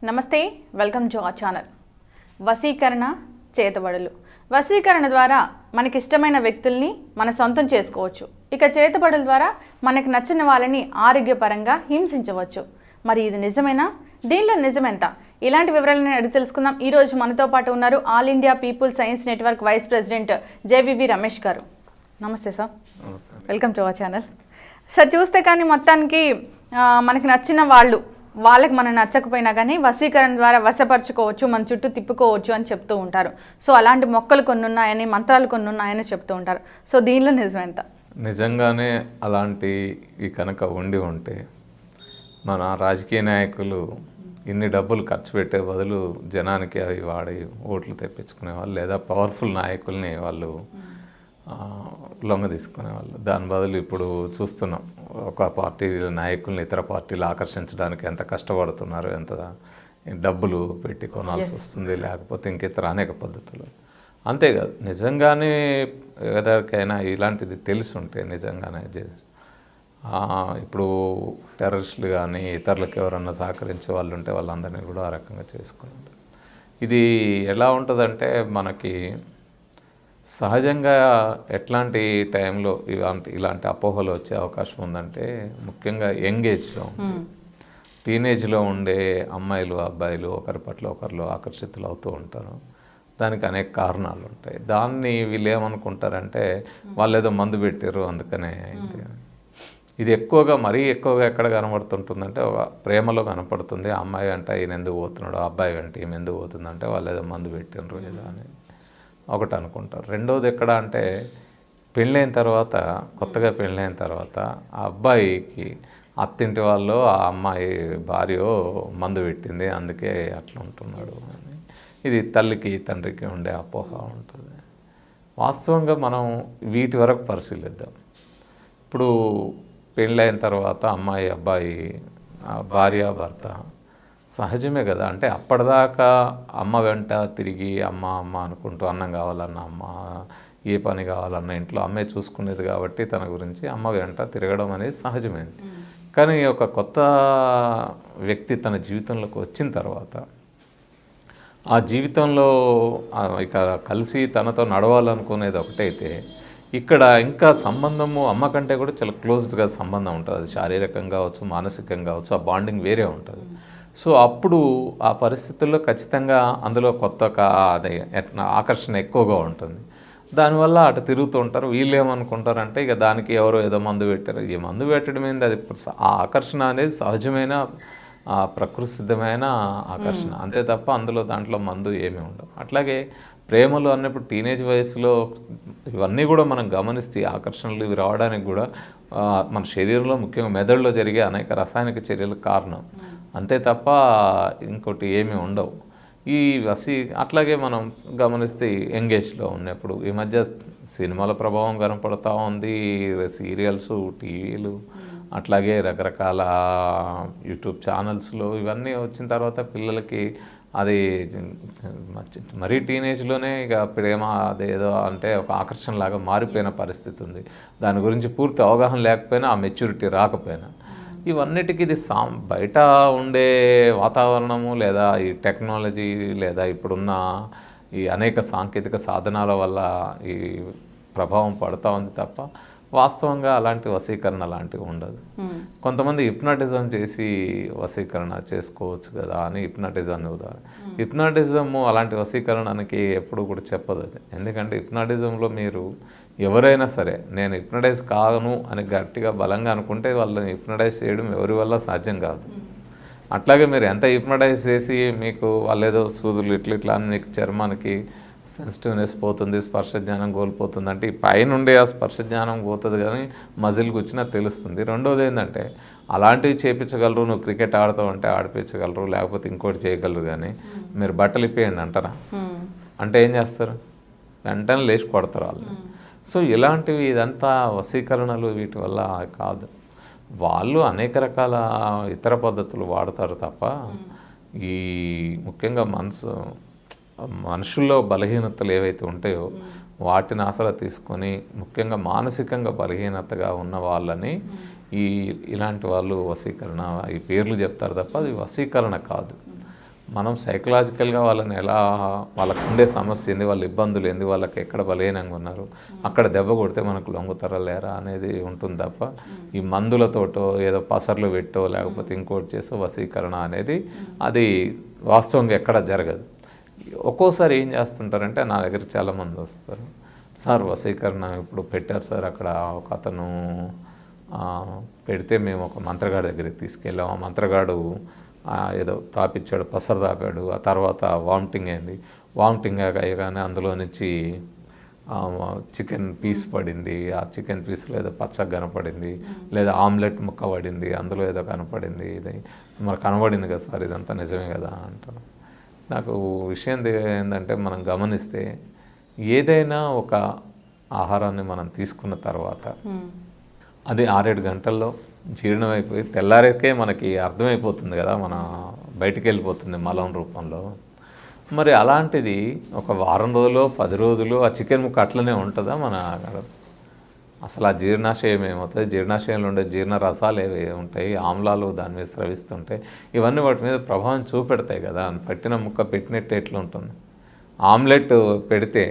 నమస్తే, welcome to our channel. వశీకరణ, చేతబడులు. వశీకరణ ద్వారా మనకి ఇష్టమైన వ్యక్తుల్ని మన సొంతం చేసుకోవచ్చు. ఇక చేతబడుల ద్వారా మనకు నచ్చిన వాళ్ళని ఆరోగ్యపరంగా హింసించవచ్చు. మరి ఇది నిజమేనా? దీనిలో నిజమెంత? ఇలాంటి వివరాలను అడిగి తెలుసుకుందాం. ఈరోజు మనతో పాటు ఉన్నారు all India people science network vice president JVV Ramesh గారు. నమస్తే sir, welcome to our channel. Sir, చూస్తే కానీ మొత్తానికి మనకి నచ్చిన వాళ్ళకి మనం నచ్చకపోయినా కానీ వశీకరణ ద్వారా వశపరచుకోవచ్చు, మన చుట్టూ తిప్పుకోవచ్చు అని చెప్తూ ఉంటారు. సో అలాంటి మొక్కలు కొన్ని ఉన్నాయని, మంత్రాలు కొన్ని ఉన్నాయని చెప్తూ ఉంటారు. సో దీనిలో నిజమెంత? నిజంగానే అలాంటివి కనుక ఉంటే మన రాజకీయ నాయకులు ఇన్ని డబ్బులు ఖర్చు పెట్టే బదులు జనానికి అవి వాడి ఓట్లు తెప్పించుకునేవాళ్ళు, లేదా పవర్ఫుల్ నాయకుల్ని వాళ్ళు లొంగ తీసుకునేవాళ్ళు. దాని బదులు ఇప్పుడు చూస్తున్నాం, ఒక పార్టీ నాయకుల్ని ఇతర పార్టీలు ఆకర్షించడానికి ఎంత కష్టపడుతున్నారు, ఎంత డబ్బులు పెట్టి కొనాల్సి వస్తుంది, లేకపోతే ఇంకితర అనేక పద్ధతులు. అంతేకాదు, నిజంగానే ఎవరికైనా ఇలాంటిది తెలిసి ఉంటే నిజంగానే ఇప్పుడు టెర్రరిస్టులు కానీ ఇతరులకు ఎవరన్నా సహకరించే వాళ్ళు ఉంటే వాళ్ళందరినీ కూడా ఆ రకంగా చేసుకున్నారు. ఇది ఎలా ఉంటుందంటే, మనకి సహజంగా ఎట్లాంటి టైంలో ఇలాంటి అపోహలు వచ్చే అవకాశం ఉందంటే, ముఖ్యంగా యంగ్ ఏజ్లో టీనేజ్లో ఉండే అమ్మాయిలు అబ్బాయిలు ఒకరి పట్ల ఒకరిలో ఆకర్షితులు అవుతూ ఉంటారు. దానికి అనేక కారణాలు ఉంటాయి. దాన్ని వీళ్ళు ఏమనుకుంటారంటే, వాళ్ళు ఏదో మందు పెట్టారు అందుకనే అయింది. ఇది మరీ ఎక్కువగా ఎక్కడ కనబడుతుంటుందంటే, ఒక ప్రేమలో కనపడుతుంది. ఆ అమ్మాయి అంటే ఈయన ఎందుకు పోతున్నాడు, ఆ అబ్బాయి అంటే ఈమె ఎందుకు పోతుందంటే వాళ్ళు ఏదో మందు పెట్టినరు ఏదో అని ఒకటి అనుకుంటారు. రెండవది ఎక్కడ అంటే, కొత్తగా పెళ్ళైన తర్వాత ఆ అబ్బాయికి అత్తింటి వాళ్ళు ఆ అమ్మాయి భార్య మందు పెట్టింది అందుకే అట్లా ఉంటున్నాడు అని. ఇది తల్లికి తండ్రికి ఉండే అపోహ ఉంటుంది. వాస్తవంగా మనం వీటి వరకు పరిశీలిద్దాం. ఇప్పుడు పెళ్ళైన తర్వాత అమ్మాయి అబ్బాయి భార్య భర్త సహజమే కదా. అంటే అప్పటిదాకా అమ్మ వెంట తిరిగి అమ్మ అమ్మ అనుకుంటూ అన్నం కావాలన్న అమ్మ, ఏ పని కావాలన్న ఇంట్లో అమ్మే చూసుకునేది కాబట్టి తన గురించి అమ్మ వెంట తిరగడం అనేది సహజమైంది. కానీ ఒక కొత్త వ్యక్తి తన జీవితంలోకి వచ్చిన తర్వాత ఆ జీవితంలో ఇక కలిసి తనతో నడవాలనుకునేది ఒకటైతే, ఇక్కడ ఇంకా సంబంధము అమ్మ కంటే కూడా చాలా క్లోజ్డ్గా సంబంధం ఉంటుంది. అది శారీరకంగా కావచ్చు, మానసికంగా కావచ్చు, ఆ బాండింగ్ వేరే ఉంటుంది. సో అప్పుడు ఆ పరిస్థితుల్లో ఖచ్చితంగా అందులో ఆకర్షణ ఎక్కువగా ఉంటుంది. దానివల్ల అటు తిరుగుతూ ఉంటారు. వీళ్ళు ఏమనుకుంటారంటే, ఇక దానికి ఎవరో ఏదో మందు పెట్టారు, ఈ మందు పెట్టడం ఏంది, అది ఆ ఆకర్షణ అనేది సహజమైన ప్రకృతి సిద్ధమైన ఆకర్షణ అంతే తప్ప దాంట్లో మందు ఏమీ ఉండవు. అట్లాగే ప్రేమలు అన్నప్పుడు టీనేజ్ వయసులో ఇవన్నీ కూడా మనం గమనిస్తే ఆకర్షణలు ఇవి రావడానికి కూడా మన శరీరంలో ముఖ్యంగా మెదడులో జరిగే అనేక రసాయనిక చర్యలు కారణం, అంతే తప్ప ఇంకోటి ఏమీ ఉండవు. అట్లాగే మనం గమనిస్తే యంగేజ్లో ఉన్నప్పుడు ఈ మధ్య సినిమాల ప్రభావం కనపడుతూ ఉంది, సీరియల్స్, టీవీలు, అట్లాగే రకరకాల యూట్యూబ్ ఛానల్స్లో ఇవన్నీ వచ్చిన తర్వాత పిల్లలకి అది మరీ టీనేజ్లోనే ఇక ప్రేమ అదేదో అంటే ఒక ఆకర్షణలాగా మారిపోయిన పరిస్థితి ఉంది. దాని గురించి పూర్తి అవగాహన లేకపోయినా, ఆ మెచ్యూరిటీ రాకపోయినా, ఇవన్నిటికీ ఇది బయట ఉండే వాతావరణము, లేదా ఈ టెక్నాలజీ, లేదా ఇప్పుడున్న ఈ అనేక సాంకేతిక సాధనాల వల్ల ఈ ప్రభావం పడుతూ ఉంది తప్ప వాస్తవంగా అలాంటి వశీకరణ లాంటివి ఉండదు. కొంతమంది హిప్నాటిజం చేసి వశీకరణ చేసుకోవచ్చు కదా అని హిప్నాటిజాన్ని ఉదాహరణ. హిప్నాటిజము అలాంటి వశీకరణకి ఎప్పుడు కూడా చెప్పదు అది. ఎందుకంటే హిప్నాటిజంలో మీరు ఎవరైనా సరే నేను హిప్నటైజ్ కాను అని గట్టిగా బలంగా అనుకుంటే వాళ్ళని హిప్నటైజ్ చేయడం ఎవరి వల్ల సాధ్యం కాదు. అట్లాగే మీరు ఎంత హిప్నటైజ్ చేసి మీకు వాళ్ళు ఏదో సూదులు ఇట్లా అని మీకు చర్మానికి సెన్సిటివ్నెస్ పోతుంది, స్పర్శ జ్ఞానం కోల్పోతుంది అంటే ఈ పైనుండే ఆ స్పర్శ జ్ఞానం పోతుంది కానీ మజిల్కి వచ్చినా తెలుస్తుంది. రెండోది ఏంటంటే, అలాంటివి చేయించగలరు, నువ్వు క్రికెట్ ఆడుతావు అంటే ఆడిపించగలరు, లేకపోతే ఇంకోటి చేయగలరు, కానీ మీరు బట్టలు ఇప్పేయండి అంటారా అంటే ఏం చేస్తారు? వెంటనే లేచి కొడతారు వాళ్ళని. సో ఇలాంటివి ఇదంతా వశీకరణలు వీటి వల్ల కాదు. వాళ్ళు అనేక రకాల ఇతర పద్ధతులు వాడతారు తప్ప ఈ ముఖ్యంగా మనుషుల్లో బలహీనతలు ఏవైతే ఉంటాయో వాటిని ఆసరా తీసుకొని ముఖ్యంగా మానసికంగా బలహీనతగా ఉన్న వాళ్ళని ఇలాంటి వాళ్ళు వశీకరణ ఈ పేర్లు చెప్తారు తప్ప అది వశీకరణ కాదు. మనం సైకలాజికల్గా వాళ్ళని ఎలా, వాళ్ళకు ఉండే సమస్య ఏంది, వాళ్ళ ఇబ్బందులు ఏంది, వాళ్ళకి ఎక్కడ బలహీనంగా ఉన్నారు, అక్కడ దెబ్బ కొడితే మనకు లొంగుతారా లేరా అనేది ఉంటుంది తప్ప ఈ మందులతోటో ఏదో పసర్లు పెట్టో లేకపోతే ఇంకోటి చేసో వశీకరణ అనేది అది వాస్తవంగా ఎక్కడ జరగదు. ఒక్కోసారి ఏం చేస్తుంటారంటే నా దగ్గర చాలామంది వస్తారు, సార్ వశీకరణ ఇప్పుడు పెట్టారు సార్, అక్కడ ఒక అతను పెడితే మేము ఒక మంత్రగాడి దగ్గరికి తీసుకెళ్ళాం, ఆ మంత్రగాడు ఏదో తాపిచ్చాడు, పసరు తాపాడు, ఆ తర్వాత వామిటింగ్ అయింది, వామిటింగ్ అయ్యగానే అందులో నుంచి చికెన్ పీస్ పడింది, ఆ చికెన్ పీస్లో ఏదో పచ్చగా కనపడింది, లేదా ఆమ్లెట్ ముక్క పడింది, అందులో ఏదో కనపడింది, ఇది మరి కనబడింది కదా సార్, ఇదంతా నిజమే కదా అంటాను. నాకు విషయం ఏంటంటే మనం గమనిస్తే ఏదైనా ఒక ఆహారాన్ని మనం తీసుకున్న తర్వాత అది 6-7 గంటల్లో జీర్ణమైపోయి తెల్లారికే మనకి అర్థమైపోతుంది కదా, మన బయటికి వెళ్ళిపోతుంది మలం రూపంలో. మరి అలాంటిది ఒక వారం రోజులు 10 రోజులు ఆ చికెన్ ముక్క అట్లనే ఉంటుందా మన అసలు ఆ జీర్ణాశయం ఏమవుతుంది, జీర్ణాశయంలో ఉండే జీర్ణ రసాలు ఏవి ఉంటాయి, ఆమ్లాలు దాని మీద స్రవిస్తుంటాయి, ఇవన్నీ వాటి మీద ప్రభావం చూపెడతాయి కదా. పట్టిన ముక్క పెట్టినట్టు ఎట్లా ఉంటుంది. ఆమ్లెట్ పెడితే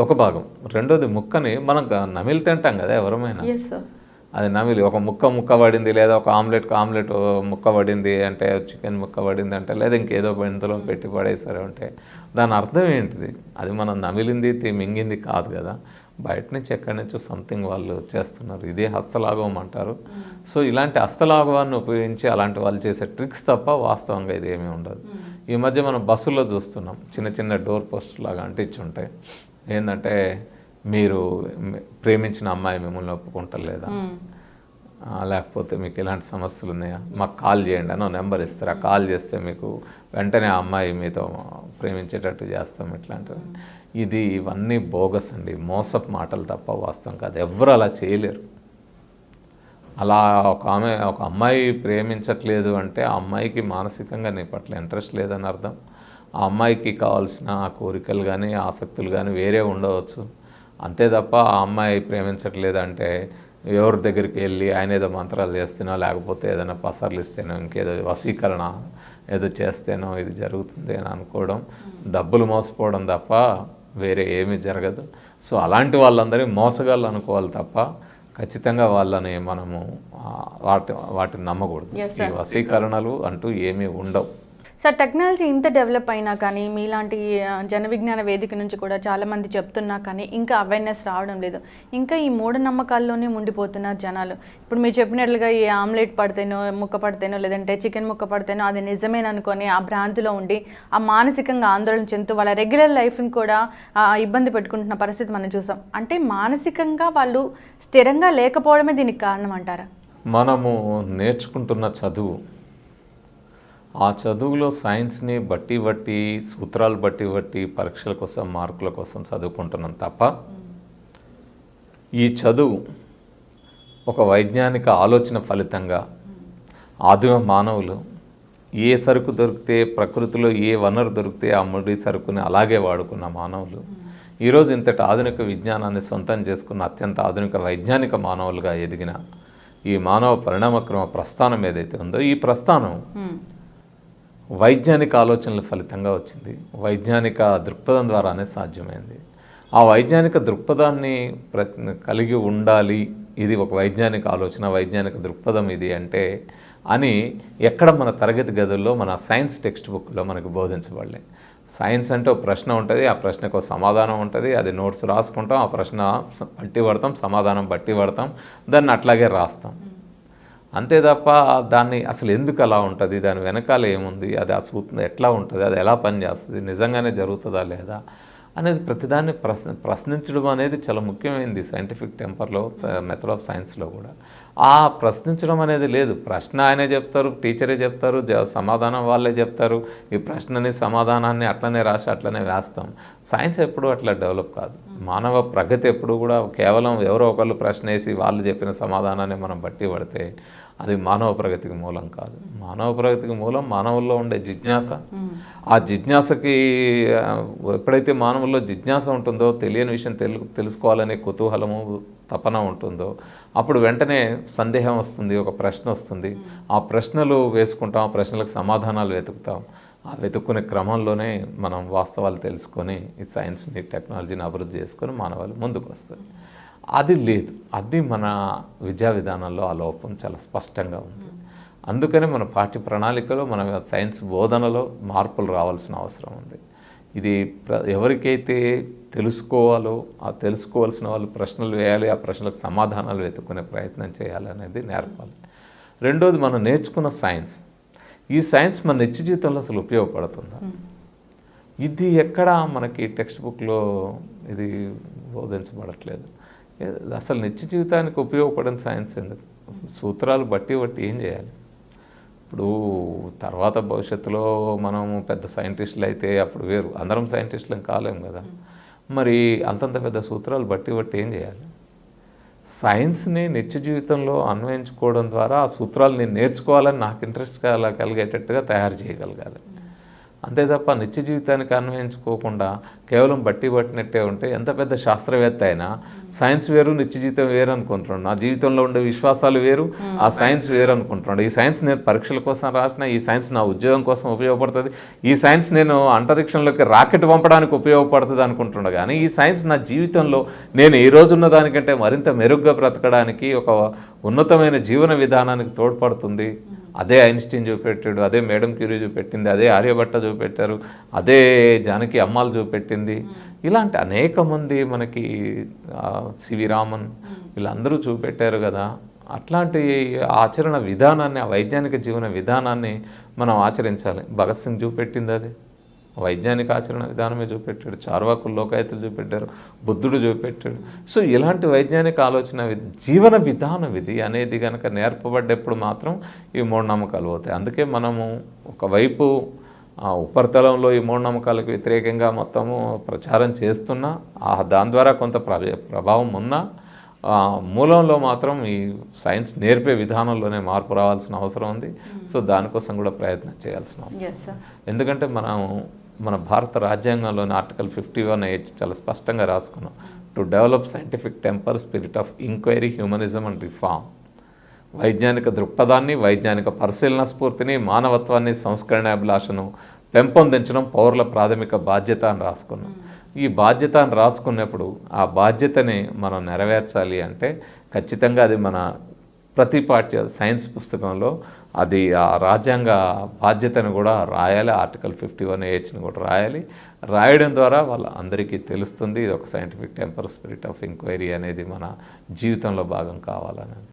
ఒక భాగం, రెండోది ముక్కని మనం నమిలి తింటాం కదా ఎవరమైనా, అది నమిలి ఒక ముక్క పడింది, లేదా ఒక ఆమ్లెట్ ముక్క పడింది అంటే, చికెన్ ముక్క పడింది అంటే, లేదా ఇంకేదో ఇందులో పెట్టి పడేసారు అంటే దాని అర్థం ఏంటిది, అది మనం నమిలింది మింగింది కాదు కదా, బయట నుంచి ఎక్కడి నుంచో సంథింగ్ వాళ్ళు చేస్తున్నారు. ఇదే హస్తలాఘవం అంటారు. సో ఇలాంటి హస్తలాఘవాన్ని ఉపయోగించి అలాంటి వాళ్ళు చేసే ట్రిక్స్ తప్ప వాస్తవంగా ఇది ఏమీ ఉండదు. ఈ మధ్య మనం బస్సుల్లో చూస్తున్నాం, చిన్న డోర్ పోస్టర్ లాగా అంటించి ఉంటాయి, ఏంటంటే మీరు ప్రేమించిన అమ్మాయి మిమ్మల్ని ఒప్పుకుంటలేదా, లేకపోతే మీకు ఎలాంటి సమస్యలు ఉన్నాయా, మాకు కాల్ చేయండి అని నెంబర్ ఇస్తారు, ఆ కాల్ చేస్తే మీకు వెంటనే ఆ అమ్మాయి మీతో ప్రేమించేటట్టు చేస్తాం. ఇట్లాంటివి ఇవన్నీ బోగస్ అండి, మోసపు మాటలు తప్ప వాస్తవం కాదు. ఎవరు అలా చేయలేరు. అలా ఒక అమ్మాయి ప్రేమించట్లేదు అంటే ఆ అమ్మాయికి మానసికంగా నీ పట్ల ఇంట్రెస్ట్ లేదని అర్థం. ఆ అమ్మాయికి కావాల్సిన కోరికలు కానీ ఆసక్తులు కానీ వేరే ఉండవచ్చు. అంతే తప్ప ఆ అమ్మాయి ప్రేమించట్లేదంటే ఎవరి దగ్గరికి వెళ్ళి ఆయన ఏదో మంత్రాలు చేస్తేనో, లేకపోతే ఏదైనా పసర్లు ఇస్తేనో, ఇంకేదో వశీకరణ ఏదో చేస్తేనో ఇది జరుగుతుంది అని అనుకోవడం, డబ్బులు మోసపోవడం తప్ప వేరే ఏమీ జరగదు. సో అలాంటి వాళ్ళందరినీ మోసగాళ్ళు అనుకోవాలి తప్ప ఖచ్చితంగా వాళ్ళని మనము వాటిని నమ్మకూడదు. ఈ వశీకరణలు అంటూ ఏమీ ఉండవు. సార్, టెక్నాలజీ ఇంత డెవలప్ అయినా కానీ మీలాంటి జన విజ్ఞాన వేదిక నుంచి కూడా చాలామంది చెప్తున్నా కానీ ఇంకా అవేర్నెస్ రావడం లేదు. ఇంకా ఈ మూఢనమ్మకాల్లోనే ఉండిపోతున్నారు జనాలు. ఇప్పుడు మీరు చెప్పినట్లుగా ఈ ఆమ్లెట్ పడితేనో, ముక్క పడితేనో, లేదంటే చికెన్ ముక్క పడితేనో అది నిజమేననుకొని ఆ భ్రాంతిలో ఉండి ఆ మానసికంగా ఆందోళన చెందుతూ వాళ్ళ రెగ్యులర్ లైఫ్ని కూడా ఇబ్బంది పెట్టుకుంటున్న పరిస్థితి మనం చూసాం. అంటే మానసికంగా వాళ్ళు స్థిరంగా లేకపోవడమే దీనికి కారణం అంటారా? మనము నేర్చుకుంటున్న చదువు, ఆ చదువులో సైన్స్ని బట్టి సూత్రాలు బట్టి పరీక్షల కోసం మార్కుల కోసం చదువుకుంటున్నాం తప్ప ఈ చదువు ఒక వైజ్ఞానిక ఆలోచన ఫలితంగా ఆదిమ మానవులు ఏ సరుకు దొరికితే, ప్రకృతిలో ఏ వనరు దొరికితే ఆ ముడి సరుకుని అలాగే వాడుకున్న మానవులు ఈరోజు ఇంతటి ఆధునిక విజ్ఞానాన్ని సొంతం చేసుకున్న అత్యంత ఆధునిక వైజ్ఞానిక మానవులుగా ఎదిగిన ఈ మానవ పరిణామక్రమ ప్రస్థానం ఏదైతే ఉందో, ఈ ప్రస్థానం వైజ్ఞానిక ఆలోచనల ఫలితంగా వచ్చింది. వైజ్ఞానిక దృక్పథం ద్వారానే సాధ్యమైంది. ఆ వైజ్ఞానిక దృక్పథాన్ని కలిగి ఉండాలి, ఇది ఒక వైజ్ఞానిక ఆలోచన, వైజ్ఞానిక దృక్పథం ఇది అంటే అని ఎక్కడ మన తరగతి గదుల్లో మన సైన్స్ టెక్స్ట్ బుక్లో మనకు బోధించబడలే. సైన్స్ అంటే ఒక ప్రశ్న ఉంటుంది, ఆ ప్రశ్నకు ఒక సమాధానం ఉంటుంది, అది నోట్స్ రాసుకుంటాం, ఆ ప్రశ్న బట్టి పడతాం, సమాధానం బట్టి పడతాం, దాన్ని అట్లాగే రాస్తాం. అంతే తప్ప దాన్ని అసలు ఎందుకు అలా ఉంటుంది, దాని వెనకాల ఏముంది, అది అసలు ఎట్లా ఉంటుంది, అది ఎలా పనిచేస్తుంది, నిజంగానే జరుగుతుందా లేదా అనేది ప్రతిదాన్ని ప్రశ్నించడం అనేది చాలా ముఖ్యమైనది సైంటిఫిక్ టెంపర్లో, మెథడ్ ఆఫ్ సైన్స్లో కూడా. ఆ ప్రశ్నించడం అనేది లేదు. ప్రశ్న ఆయనే చెప్తారు, టీచరే చెప్తారు, సమాధానం వాళ్ళే చెప్తారు. ఈ ప్రశ్నని సమాధానాన్ని అట్లనే రాసి అట్లనే వేస్తాం. సైన్స్ ఎప్పుడూ అట్లా డెవలప్ కాదు. మానవ ప్రగతి ఎప్పుడు కూడా కేవలం ఎవరో ఒకళ్ళు ప్రశ్న వేసి వాళ్ళు చెప్పిన సమాధానాన్ని మనం బట్టి పడితే అది మానవ ప్రగతికి మూలం కాదు. మానవ ప్రగతికి మూలం మానవుల్లో ఉండే జిజ్ఞాస. ఆ జిజ్ఞాసకి ఎప్పుడైతే మానవుల్లో జిజ్ఞాస ఉంటుందో, తెలియని విషయం తెలుసుకోవాలనే కుతూహలము, తపన ఉంటుందో, అప్పుడు వెంటనే సందేహం వస్తుంది, ఒక ప్రశ్న వస్తుంది. ఆ ప్రశ్నలు వేసుకుంటాం, ఆ ప్రశ్నలకు సమాధానాలు వెతుకుతాం. ఆ వెతుక్కునే క్రమంలోనే మనం వాస్తవాలు తెలుసుకొని ఈ సైన్స్ని టెక్నాలజీని అభివృద్ధి చేసుకొని మానవాళి ముందుకు వస్తుంది. అది లేదు, అది మన విద్యా విధానంలో ఆ లోపం చాలా స్పష్టంగా ఉంది. అందుకనే మన పాఠ్య ప్రణాళికలో మన సైన్స్ బోధనలో మార్పులు రావాల్సిన అవసరం ఉంది. ఇది ఎవరికైతే తెలుసుకోవాలో ఆ తెలుసుకోవాల్సిన వాళ్ళు ప్రశ్నలు వేయాలి, ఆ ప్రశ్నలకు సమాధానాలు వెతుక్కునే ప్రయత్నం చేయాలి అనేది నేర్పాలి. రెండోది, మనం నేర్చుకున్న సైన్స్, ఈ సైన్స్ మన నిత్య జీవితంలో అసలు ఉపయోగపడుతుందా? ఇది ఎక్కడ మనకి టెక్స్ట్ బుక్లో ఇది బోధించబడట్లేదు. అసలు నిత్య జీవితానికి ఉపయోగపడిన సైన్స్ ఎందుకు? సూత్రాలు బట్టి ఏం చేయాలి? ఇప్పుడు తర్వాత భవిష్యత్తులో మనం పెద్ద సైంటిస్టులు అయితే అప్పుడు వేరు, అందరం సైంటిస్టులం కాలేము కదా. మరి అంతంత పెద్ద సూత్రాలు బట్టి ఏం చేయాలి? సైన్స్ని నిత్య జీవితంలో అన్వయించుకోవడం ద్వారా ఆ సూత్రాలు నేను నేర్చుకోవాలని నాకు ఇంట్రెస్ట్ కలిగేటట్టుగా తయారు చేయగలగాలి. అంతే తప్ప నిత్య జీవితానికి అన్వయించుకోకుండా కేవలం పట్టినట్టే ఉంటే ఎంత పెద్ద శాస్త్రవేత్త అయినా సైన్స్ వేరు నిత్య జీవితం వేరు అనుకుంటున్నాడు. నా జీవితంలో ఉండే విశ్వాసాలు వేరు, ఆ సైన్స్ వేరు అనుకుంటున్నాడు. ఈ సైన్స్ నేను పరీక్షల కోసం రాసిన, ఈ సైన్స్ నా ఉద్యోగం కోసం ఉపయోగపడుతుంది, ఈ సైన్స్ నేను అంతరిక్షంలోకి రాకెట్ పంపడానికి ఉపయోగపడుతుంది అనుకుంటున్నాడు. కానీ ఈ సైన్స్ నా జీవితంలో నేను ఈ రోజున్న దానికంటే మరింత మెరుగ్గా బ్రతకడానికి, ఒక ఉన్నతమైన జీవన విధానానికి తోడ్పడుతుంది. అదే ఐన్స్టీన్ చూపెట్టాడు, అదే మేడం క్యూరీ చూపెట్టింది, అదే ఆర్యభట్ట చూపెట్టారు, అదే జానకి అమ్మాలు చూపెట్టింది. ఇలాంటి అనేక మంది మనకి సివి రామన్ వీళ్ళందరూ చూపెట్టారు కదా. అట్లాంటి ఆచరణ విధానాన్ని, ఆ వైజ్ఞానిక జీవన విధానాన్ని మనం ఆచరించాలి. భగత్ సింగ్ చూపెట్టింది అది వైజ్ఞానిక ఆచరణ విధానమే చూపెట్టాడు, చార్వాకులు లోకాయతులు చూపెట్టారు, బుద్ధుడు చూపెట్టాడు. సో ఇలాంటి వైజ్ఞానిక ఆలోచన జీవన విధానం ఇది అనేది కనుక నేర్పబడ్డప్పుడు మాత్రం ఈ మూఢనమ్మకాలు పోతాయి. అందుకే మనము ఒకవైపు ఉపరితలంలో ఈ మూఢనమ్మకాలకు వ్యతిరేకంగా మొత్తము ప్రచారం చేస్తున్నా, దాని ద్వారా కొంత ప్రభావం ఉన్నా, మూలంలో మాత్రం ఈ సైన్స్ నేర్పే విధానంలోనే మార్పు రావాల్సిన అవసరం ఉంది. సో దానికోసం కూడా ప్రయత్నం చేయాల్సిన అవసరం. ఎందుకంటే మన భారత రాజ్యాంగంలోని ఆర్టికల్ 51H చాలా స్పష్టంగా రాసుకున్నాం. To develop scientific temper, spirit of enquiry, humanism and reform. వైజ్ఞానిక దృక్పథాన్ని, వైజ్ఞానిక పరిశీలన స్ఫూర్తిని, మానవత్వాన్ని, సంస్కరణాభిలాషను పెంపొందించడం పౌరుల ప్రాథమిక బాధ్యత అని రాసుకున్నాం. ఈ బాధ్యత అని రాసుకున్నప్పుడు ఆ బాధ్యతని మనం నెరవేర్చాలి అంటే ఖచ్చితంగా అది మన ప్రతి పాఠ్య సైన్స్ పుస్తకంలో అది ఆ రాజ్యాంగ బాధ్యతను కూడా రాయాలి. ఆర్టికల్ 51Hని కూడా రాయాలి. రాయడం ద్వారా వాళ్ళ అందరికీ తెలుస్తుంది ఇది ఒక scientific temper, spirit of enquiry అనేది మన జీవితంలో భాగం కావాలని.